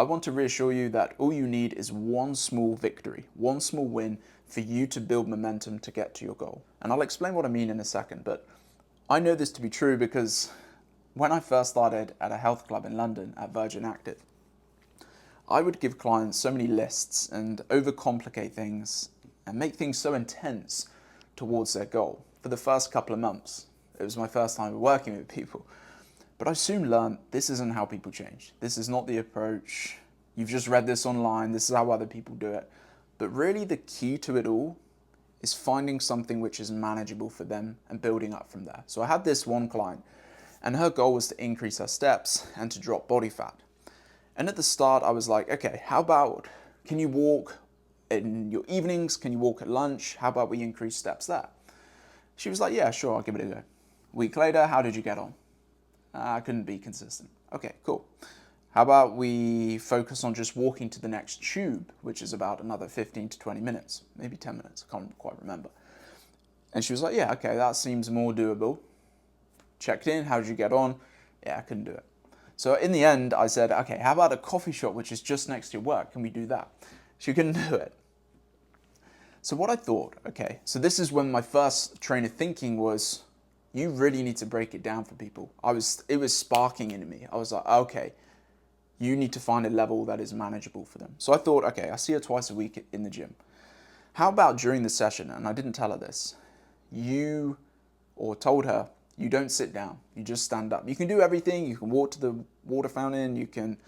I want to reassure you that all you need is one small victory, one small win for you to build momentum to get to your goal. And I'll explain what I mean in a second, but I know this to be true because when I first started at a health club in London at Virgin Active, I would give clients so many lists and overcomplicate things and make things so intense towards their goal. For the first couple of months, it was my first time working with people. But I soon learned this isn't how people change. This is not the approach. You've just read this online. This is how other people do it. But really the key to it all is finding something which is manageable for them and building up from there. So I had this one client and her goal was to increase her steps and to drop body fat. And at the start I was like, okay, how about, can you walk in your evenings? Can you walk at lunch? How about we increase steps there? She was like, yeah, sure, I'll give it a go. A week later, how did you get on? I couldn't be consistent. Okay, cool. How about we focus on just walking to the next tube, which is about another 15 to 20 minutes, maybe 10 minutes, I can't quite remember. And she was like, yeah, okay, that seems more doable. Checked in, how did you get on? Yeah, I couldn't do it. So in the end, I said, okay, how about a coffee shop, which is just next to your work? Can we do that? She couldn't do it. So what I thought, okay, so this is when my first train of thinking was, you really need to break it down for people. It was sparking in me. I was like, okay, you need to find a level that is manageable for them. So I thought, okay, I see her twice a week in the gym. How about during the session, and I didn't tell her this, told her, you don't sit down, you just stand up. You can do everything, you can walk to the water fountain, you can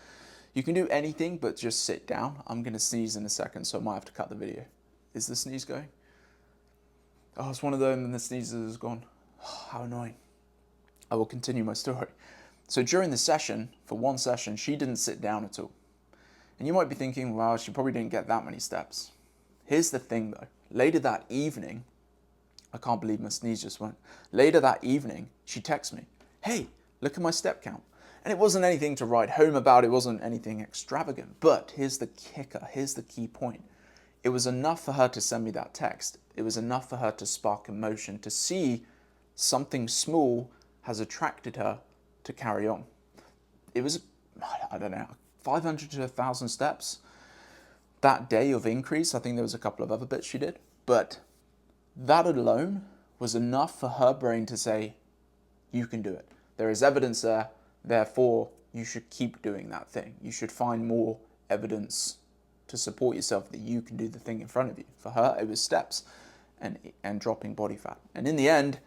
do anything, but just sit down. I'm gonna sneeze in a second, so I might have to cut the video. Is the sneeze going? Oh, it's one of them and the sneeze is gone. Oh, how annoying. I will continue my story. So during the session, for one session, she didn't sit down at all. And you might be thinking, well, she probably didn't get that many steps. Here's the thing though. Later that evening, I can't believe my sneeze just went. Later that evening, she texts me, hey, look at my step count. And it wasn't anything to write home about. It wasn't anything extravagant. But here's the kicker. Here's the key point. It was enough for her to send me that text. It was enough for her to spark emotion, to see something small has attracted her to carry on. It was, I don't know, 500 to 1,000 steps that day of increase. I think there was a couple of other bits she did, but that alone was enough for her brain to say, you can do it. There is evidence there, therefore you should keep doing that thing. You should find more evidence to support yourself that you can do the thing in front of you. For her, it was steps and dropping body fat. And in the end,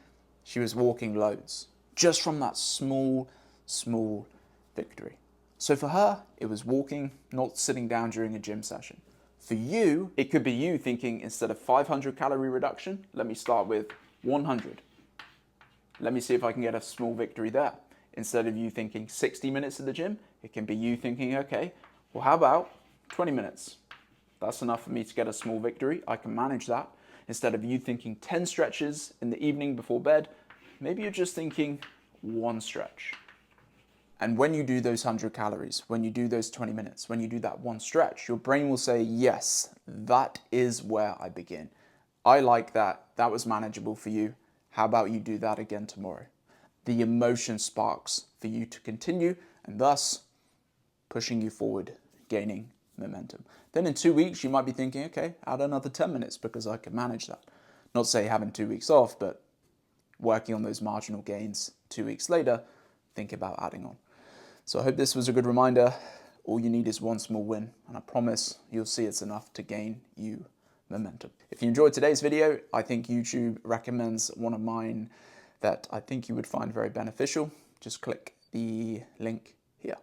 she was walking loads, just from that small victory. So for her, it was walking, not sitting down during a gym session. For you, it could be you thinking, instead of 500 calorie reduction, let me start with 100. Let me see if I can get a small victory there. Instead of you thinking 60 minutes at the gym, it can be you thinking, okay, well, how about 20 minutes? That's enough for me to get a small victory. I can manage that. Instead of you thinking 10 stretches in the evening before bed, maybe you're just thinking one stretch. And when you do those 100 calories, when you do those 20 minutes, when you do that one stretch, your brain will say, yes, that is where I begin. I like that. That was manageable for you. How about you do that again tomorrow? The emotion sparks for you to continue and thus pushing you forward, gaining momentum. Then in 2 weeks, you might be thinking, okay, add another 10 minutes because I can manage that. Not say having 2 weeks off, but working on those marginal gains 2 weeks later, think about adding on. So I hope this was a good reminder. All you need is one small win, and I promise you'll see it's enough to gain you momentum. If you enjoyed today's video, I think YouTube recommends one of mine that I think you would find very beneficial. Just click the link here.